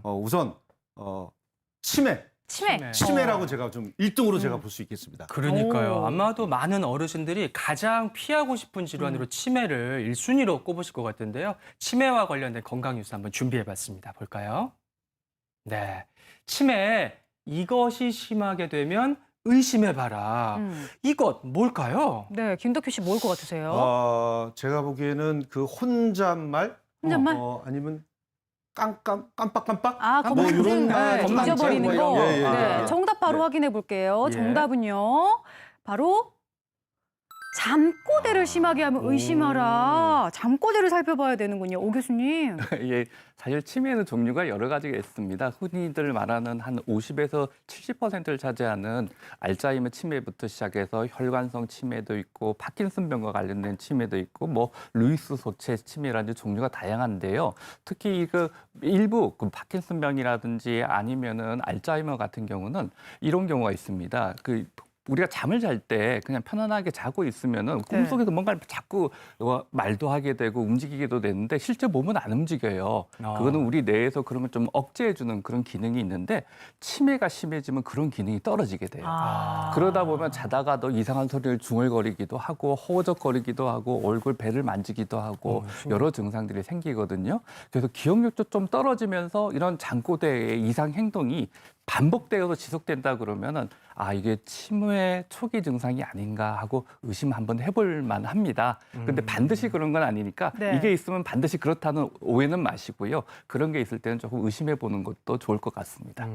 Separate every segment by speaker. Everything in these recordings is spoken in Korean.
Speaker 1: 우선 치매.
Speaker 2: 치매.
Speaker 1: 치매라고 제가 좀 1등으로 제가 볼 수 있겠습니다.
Speaker 3: 그러니까요.
Speaker 2: 오.
Speaker 3: 아마도 많은 어르신들이 가장 피하고 싶은 질환으로 치매를 1순위로 꼽으실 것 같은데요. 치매와 관련된 건강 뉴스 한번 준비해봤습니다. 볼까요? 네, 치매 이것이 심하게 되면 의심해봐라. 이것 뭘까요?
Speaker 2: 네, 김덕규 씨 뭘 것 같으세요?
Speaker 1: 제가 보기에는 그 혼잣말,
Speaker 2: 혼잣말?
Speaker 1: 아니면 깜빡깜빡?
Speaker 2: 아,
Speaker 1: 뭐
Speaker 2: 건망증
Speaker 1: 이런, 건망증
Speaker 2: 잊어버리는
Speaker 1: 뭐
Speaker 2: 거.
Speaker 1: 이런, 예, 예,
Speaker 2: 네,
Speaker 1: 예.
Speaker 2: 정답 바로
Speaker 1: 네.
Speaker 2: 확인해 볼게요.
Speaker 3: 예.
Speaker 2: 정답은요. 바로 잠꼬대를 심하게 하면 의심하라. 잠꼬대를 살펴봐야 되는군요. 오 교수님.
Speaker 4: 예, 사실 치매는 종류가 여러 가지가 있습니다. 흔히들 말하는 한 50에서 70%를 차지하는 알츠하이머 치매부터 시작해서 혈관성 치매도 있고 파킨슨병과 관련된 치매도 있고 뭐 루이스 소체 치매라든지 종류가 다양한데요. 특히 그 일부 그 파킨슨병이라든지 아니면은 알츠하이머 같은 경우는 이런 경우가 있습니다. 우리가 잠을 잘 때 그냥 편안하게 자고 있으면은 꿈속에서 뭔가 자꾸 말도 하게 되고 움직이기도 되는데 실제 몸은 안 움직여요. 그거는 우리 뇌에서 그런 걸 좀 억제해주는 그런 기능이 있는데 치매가 심해지면 그런 기능이 떨어지게 돼요. 그러다 보면 자다가도 이상한 소리를 중얼거리기도 하고 허우적거리기도 하고 얼굴 배를 만지기도 하고 여러 증상들이 생기거든요. 그래서 기억력도 좀 떨어지면서 이런 잠꼬대의 이상 행동이 반복되어서 지속된다 그러면은 이게 치매 초기 증상이 아닌가 하고 의심 한번 해볼 만합니다. 근데 반드시 그런 건 아니니까
Speaker 2: 네.
Speaker 4: 이게 있으면 반드시 그렇다는 오해는 마시고요. 그런 게 있을 때는 조금 의심해 보는 것도 좋을 것 같습니다.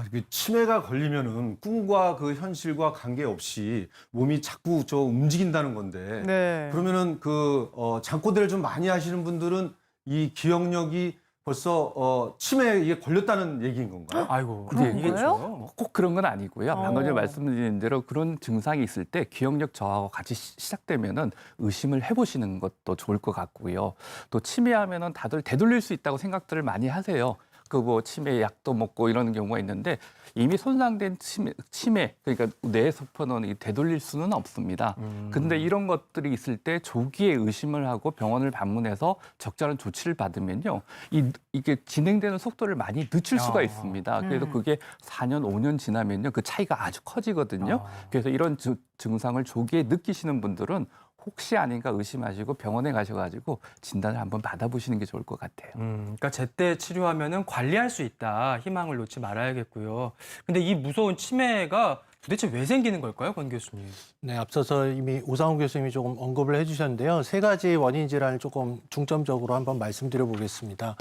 Speaker 1: 이게 치매가 걸리면은 꿈과 그 현실과 관계없이 몸이 자꾸 움직인다는 건데.
Speaker 2: 네.
Speaker 1: 그러면은 잠꼬대를 좀 많이 하시는 분들은 이 기억력이 벌써 치매에 이게 걸렸다는 얘기인 건가요?
Speaker 3: 아이고,
Speaker 2: 그런
Speaker 3: 이게
Speaker 2: 거예요?
Speaker 4: 꼭 그런 건 아니고요. 방금 전에
Speaker 2: 어.
Speaker 4: 말씀드린 대로 그런 증상이 있을 때 기억력 저하가 같이 시작되면은 의심을 해보시는 것도 좋을 것 같고요. 또 치매하면은 다들 되돌릴 수 있다고 생각들을 많이 하세요. 치매 약도 먹고 이러는 경우가 있는데 이미 손상된 치매 그러니까 뇌 세포는 되돌릴 수는 없습니다. 근데 이런 것들이 있을 때 조기에 의심을 하고 병원을 방문해서 적절한 조치를 받으면요. 이게 진행되는 속도를 많이 늦출 수가 있습니다. 그래서 그게 4년, 5년 지나면요. 그 차이가 아주 커지거든요. 그래서 이런 증상을 조기에 느끼시는 분들은 혹시 아닌가 의심하시고 병원에 가셔가지고 진단을 한번 받아보시는 게 좋을 것 같아요.
Speaker 3: 그러니까 제때 치료하면은 관리할 수 있다. 희망을 놓지 말아야겠고요. 근데 이 무서운 치매가 도대체 왜 생기는 걸까요, 권 교수님?
Speaker 5: 네, 앞서서 이미 오상훈 교수님이 조금 언급을 해주셨는데요. 세 가지 원인 질환을 조금 중점적으로 한번 말씀드려 보겠습니다.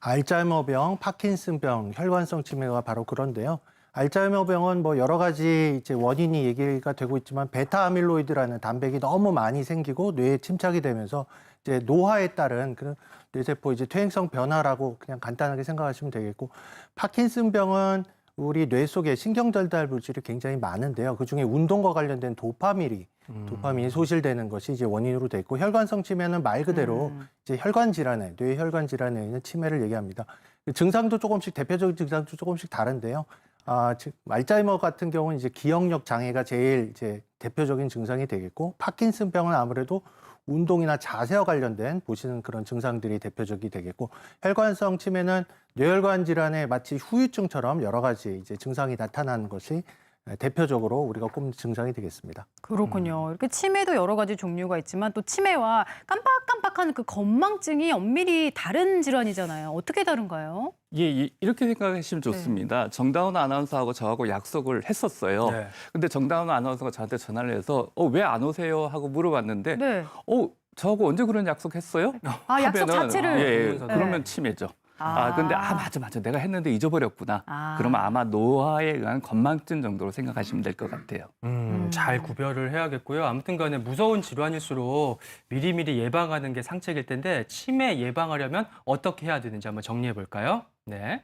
Speaker 5: 알츠하이머병, 파킨슨병, 혈관성 치매가 바로 그런데요. 알츠하이머병은 뭐 여러 가지 이제 원인이 얘기가 되고 있지만 베타 아밀로이드라는 단백이 너무 많이 생기고 뇌에 침착이 되면서 이제 노화에 따른 그런 뇌세포 이제 퇴행성 변화라고 그냥 간단하게 생각하시면 되겠고, 파킨슨병은 우리 뇌 속에 신경 전달 물질이 굉장히 많은데요. 그중에 운동과 관련된 도파민이 소실되는 것이 이제 원인으로 돼 있고, 혈관성 치매는 말 그대로 이제 혈관 질환에 뇌 혈관 질환에 있는 치매를 얘기합니다. 증상도 조금씩 대표적인 증상도 조금씩 다른데요. 알츠하이머 같은 경우는 이제 기억력 장애가 제일 이제 대표적인 증상이 되겠고, 파킨슨병은 아무래도 운동이나 자세와 관련된 보시는 그런 증상들이 대표적이 되겠고, 혈관성 치매는 뇌혈관 질환의 마치 후유증처럼 여러 가지 이제 증상이 나타나는 것이 대표적으로 우리가 꼽는 증상이 되겠습니다.
Speaker 2: 그렇군요. 이렇게 치매도 여러 가지 종류가 있지만 또 치매와 깜빡깜빡하는 그 건망증이 엄밀히 다른 질환이잖아요. 어떻게 다른가요?
Speaker 4: 예, 이렇게 생각하시면 좋습니다. 정다운 아나운서하고 저하고 약속을 했었어요.
Speaker 3: 네.
Speaker 4: 근데 정다운 아나운서가 저한테 전화를 해서 왜 안 오세요? 하고 물어봤는데
Speaker 2: 네.
Speaker 4: 저하고 언제 그런 약속했어요?
Speaker 2: 약속 자체를.
Speaker 4: 예,
Speaker 3: 네.
Speaker 4: 그러면 치매죠. 근데 맞아. 내가 했는데 잊어버렸구나.
Speaker 2: 아.
Speaker 4: 그러면 아마 노화에 의한 건망증 정도로 생각하시면 될 것 같아요.
Speaker 3: 잘 구별을 해야겠고요. 아무튼 간에 무서운 질환일수록 미리미리 예방하는 게 상책일 텐데 치매 예방하려면 어떻게 해야 되는지 한번 정리해 볼까요? 네.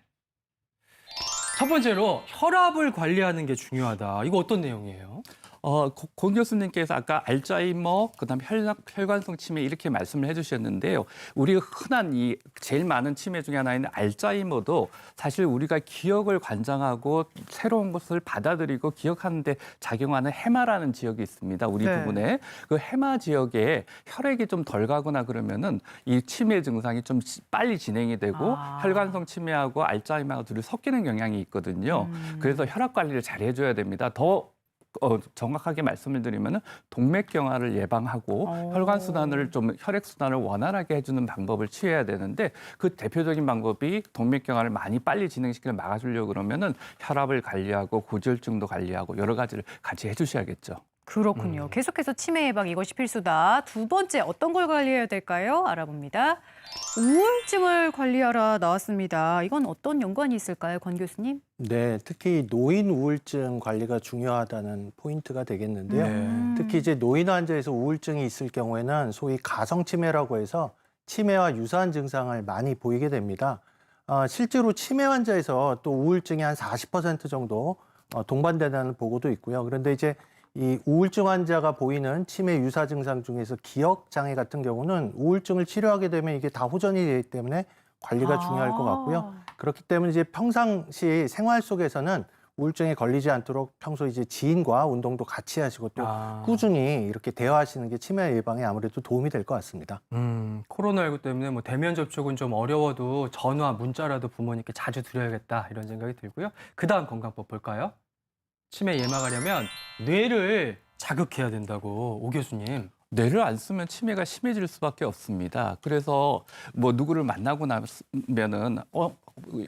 Speaker 3: 첫 번째로 혈압을 관리하는 게 중요하다. 이거 어떤 내용이에요?
Speaker 4: 권 교수님께서 아까 알츠하이머, 그다음에 혈관성 치매 이렇게 말씀을 해주셨는데요. 우리가 흔한 이 제일 많은 치매 중에 하나인 알츠하이머도 사실 우리가 기억을 관장하고 새로운 것을 받아들이고 기억하는데 작용하는 해마라는 지역이 있습니다. 우리
Speaker 2: 네.
Speaker 4: 부분에 그 해마 지역에 혈액이 좀 덜 가거나 그러면은 이 치매 증상이 좀 빨리 진행이 되고 혈관성 치매하고 알츠하이머가 둘이 섞이는 경향이 있거든요. 그래서 혈압 관리를 잘 해줘야 됩니다. 더 정확하게 말씀을 드리면은 동맥경화를 예방하고 혈관 순환을 좀 혈액 순환을 원활하게 해주는 방법을 취해야 되는데 그 대표적인 방법이 동맥경화를 많이 빨리 진행시키는 막아주려고 그러면은 혈압을 관리하고 고지혈증도 관리하고 여러 가지를 같이 해주셔야겠죠.
Speaker 2: 그렇군요. 계속해서 치매 예방 이것이 필수다. 두 번째 어떤 걸 관리해야 될까요? 알아봅니다. 우울증을 관리하라 나왔습니다. 이건 어떤 연관이 있을까요, 권 교수님?
Speaker 5: 네, 특히 노인 우울증 관리가 중요하다는 포인트가 되겠는데요. 특히 이제 노인 환자에서 우울증이 있을 경우에는 소위 가성 치매라고 해서 치매와 유사한 증상을 많이 보이게 됩니다. 실제로 치매 환자에서 또 우울증이 한 40% 정도 동반된다는 보고도 있고요. 그런데 이제 이 우울증 환자가 보이는 치매 유사 증상 중에서 기억 장애 같은 경우는 우울증을 치료하게 되면 이게 다 호전이 되기 때문에 관리가 중요할 것 같고요. 그렇기 때문에 이제 평상시 생활 속에서는 우울증에 걸리지 않도록 평소 이제 지인과 운동도 같이 하시고 또 꾸준히 이렇게 대화하시는 게 치매 예방에 아무래도 도움이 될 것 같습니다.
Speaker 3: 코로나19 때문에 뭐 대면 접촉은 좀 어려워도 전화, 문자라도 부모님께 자주 드려야겠다 이런 생각이 들고요. 그다음 건강법 볼까요? 치매 예방하려면 뇌를 자극해야 된다고 오 교수님.
Speaker 4: 뇌를 안 쓰면 치매가 심해질 수밖에 없습니다. 그래서 뭐 누구를 만나고 나면은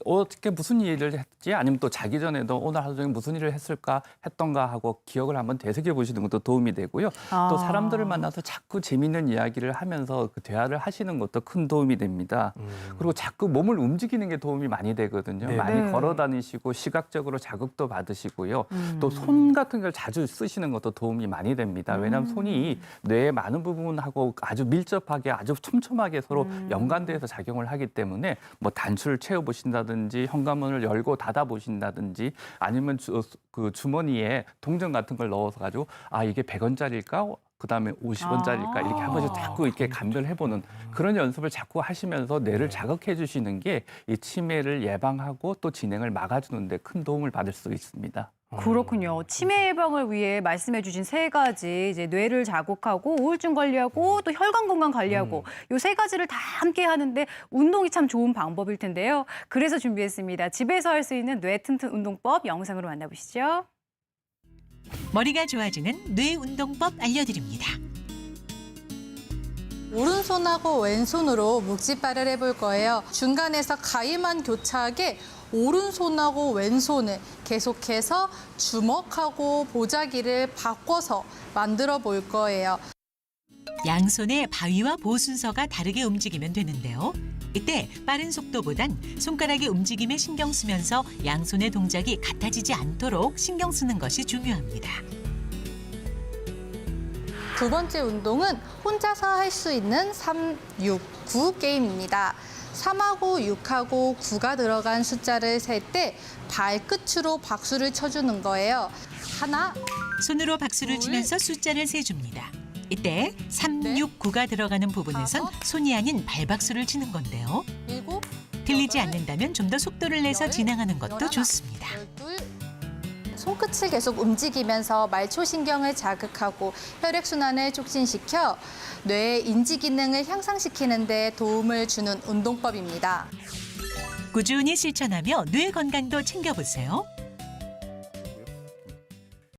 Speaker 4: 어떻게 무슨 일을 했지? 아니면 또 자기 전에도 오늘 하루 종일 무슨 일을 했던가 하고 기억을 한번 되새겨 보시는 것도 도움이 되고요. 또 사람들을 만나서 자꾸 재미있는 이야기를 하면서 그 대화를 하시는 것도 큰 도움이 됩니다. 그리고 자꾸 몸을 움직이는 게 도움이 많이 되거든요.
Speaker 3: 네.
Speaker 4: 많이 걸어 다니시고 시각적으로 자극도 받으시고요. 또 손 같은 걸 자주 쓰시는 것도 도움이 많이 됩니다. 왜냐하면 손이 뇌의 많은 부분하고 아주 밀접하게 아주 촘촘하게 서로 연관돼서 작용을 하기 때문에 뭐 단추를 채워 보신다든지 현관문을 열고 닫아 보신다든지 아니면 그 주머니에 동전 같은 걸 넣어서 가지고 이게 100원짜리일까? 그다음에 50원짜리일까? 이렇게 한 번씩 자꾸 이렇게 감별해보는 그런 연습을 자꾸 하시면서 뇌를 자극해 주시는 게 이 치매를 예방하고 또 진행을 막아주는 데 큰 도움을 받을 수 있습니다.
Speaker 2: 그렇군요. 치매 예방을 위해 말씀해 주신 세 가지, 이제 뇌를 자극하고 우울증 관리하고 또 혈관 건강 관리하고 요 세 가지를 다 함께 하는데 운동이 참 좋은 방법일 텐데요. 그래서 준비했습니다. 집에서 할 수 있는 뇌 튼튼 운동법 영상으로 만나보시죠.
Speaker 6: 머리가 좋아지는 뇌 운동법 알려드립니다.
Speaker 7: 오른손하고 왼손으로 묵지발을 해볼 거예요. 중간에서 가위만 교차하게 오른손하고 왼손을 계속해서 주먹하고 보자기를 바꿔서 만들어 볼 거예요.
Speaker 6: 양손의 바위와 보 순서가 다르게 움직이면 되는데요. 이때 빠른 속도보단 손가락의 움직임에 신경 쓰면서 양손의 동작이 같아지지 않도록 신경 쓰는 것이 중요합니다.
Speaker 7: 두 번째 운동은 혼자서 할 수 있는 3, 6, 9 게임입니다. 3하고 6하고 9가 들어간 숫자를 셀 때 발끝으로 박수를 쳐주는 거예요. 하나,
Speaker 6: 손으로 박수를 치면서 숫자를 세줍니다. 이때 3, 6, 9가 들어가는 부분에선 손이 아닌 발박수를 치는 건데요.
Speaker 7: 7,
Speaker 6: 들리지 않는다면 좀 더 속도를 내서 진행하는 것도
Speaker 7: 11,
Speaker 6: 좋습니다.
Speaker 7: 12. 손끝을 계속 움직이면서 말초신경을 자극하고 혈액순환을 촉진시켜 뇌의 인지 기능을 향상시키는 데 도움을 주는 운동법입니다.
Speaker 6: 꾸준히 실천하며 뇌 건강도 챙겨보세요.